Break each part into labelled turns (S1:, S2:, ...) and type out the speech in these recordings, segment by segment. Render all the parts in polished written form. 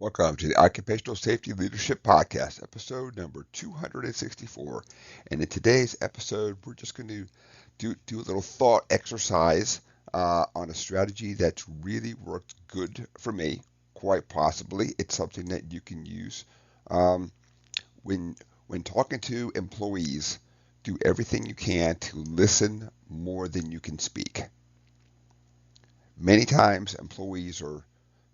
S1: Welcome to the Occupational Safety Leadership Podcast, episode number 264. And in today's episode, we're just going to do a little thought exercise on a strategy that's really worked good for me. Quite possibly, it's something that you can use um, when when talking to employees. Do everything you can to listen more than you can speak. Many times, employees are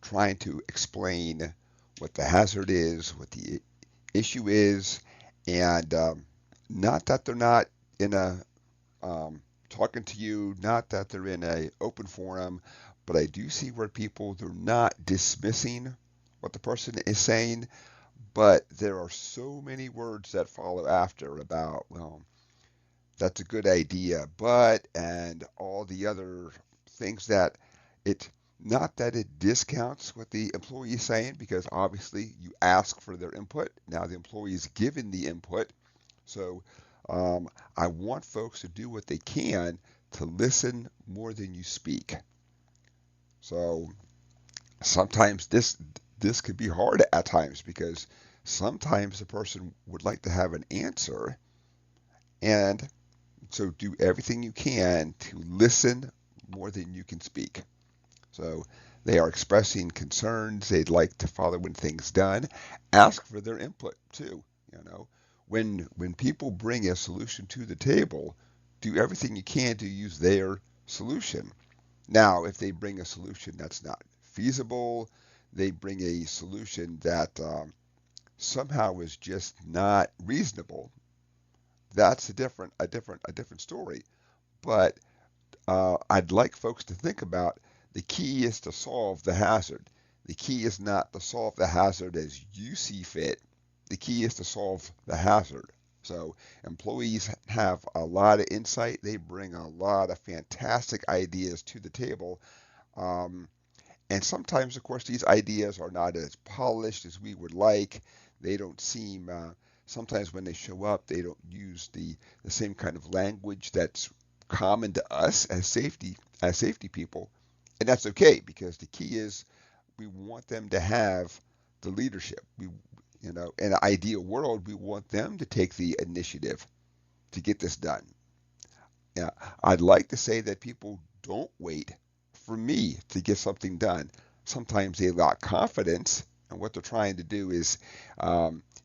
S1: trying to explain what the hazard is, what the issue is, and not that they're not in a talking to you, not that they're in a open forum, but I do see where people they're not dismissing what the person is saying, but there are so many words that follow after about, well, that's a good idea, but, and all the other things that it, not that it discounts what the employee is saying, because obviously you ask for their input. Now the employee is given the input. So I want folks to do what they can to listen more than you speak. So sometimes this could be hard at times because sometimes the person would like to have an answer, and so do everything you can to listen more than you can speak. So they are expressing concerns. They'd like to follow when things done. Ask for their input too. You know, when people bring a solution to the table, do everything you can to use their solution. Now, if they bring a solution that's not feasible, they bring a solution that somehow is just not reasonable. That's a different story. But I'd like folks to think about the key is to solve the hazard. The key is not to solve the hazard as you see fit. The key is to solve the hazard. So employees have a lot of insight. They bring a lot of fantastic ideas to the table. Um, and sometimes, of course, these ideas are not as polished as we would like. They don't seem, sometimes when they show up, they don't use the same kind of language that's common to us as safety people. And that's okay because the key is we want them to have the leadership. In an ideal world, we want them to take the initiative to get this done. Yeah, I'd like to say that people don't wait for me to get something done. Sometimes they lack confidence, and what they're trying to do is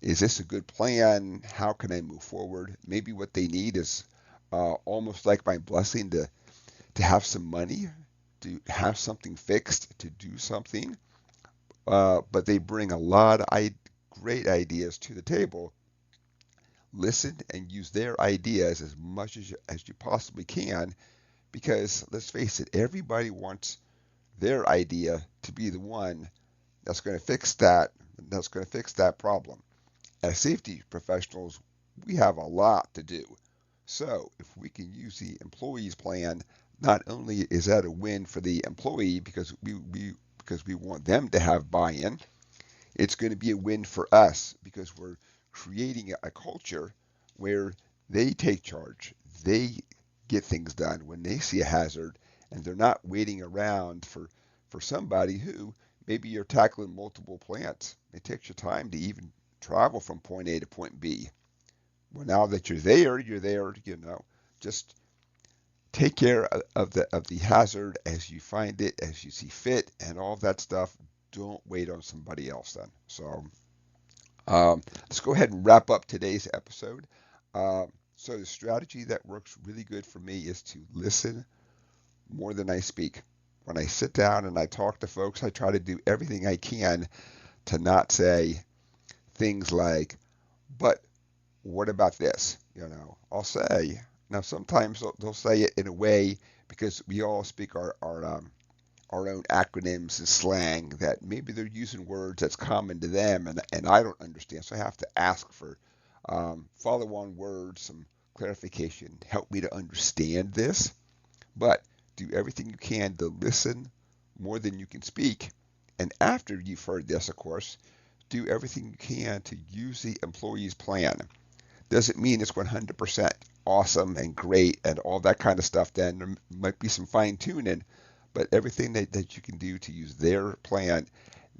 S1: this a good plan? How can I move forward? Maybe what they need is almost like my blessing to have some money, to have something fixed, to do something. But they bring a lot of great ideas to the table. Listen and use their ideas as much as you possibly can because let's face it, everybody wants their idea to be the one that's going to fix that problem. As safety professionals, we have a lot to do. So if we can use the employee's plan, not only is that a win for the employee because we want them to have buy-in, it's going to be a win for us because we're creating a culture where they take charge. They get things done when they see a hazard, and they're not waiting around for somebody who maybe you're tackling multiple plants. It takes you time to even travel from point A to point B. Well, now that you're there, just take care of the hazard as you find it, as you see fit, and all that stuff. Don't wait on somebody else then. So let's go ahead and wrap up today's episode. So the strategy that works really good for me is to listen more than I speak. When I sit down and I talk to folks, I try to do everything I can to not say things like, but what about this? I'll say, now sometimes they'll say it in a way because we all speak our own acronyms and slang that maybe they're using words that's common to them and I don't understand. So I have to ask for follow on words, some clarification, help me to understand this. But do everything you can to listen more than you can speak. And after you've heard this, of course, do everything you can to use the employee's plan. Doesn't mean it's 100% awesome and great and all that kind of stuff. Then there might be some fine tuning, but everything that you can do to use their plan,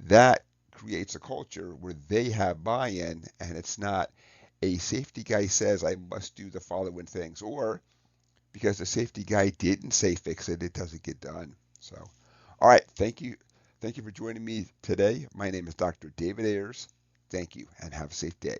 S1: that creates a culture where they have buy-in, and it's not a safety guy says I must do the following things, or because the safety guy didn't say fix it, it doesn't get done. So, all right, thank you for joining me today. My name is Dr. David Ayers. Thank you, and have a safe day.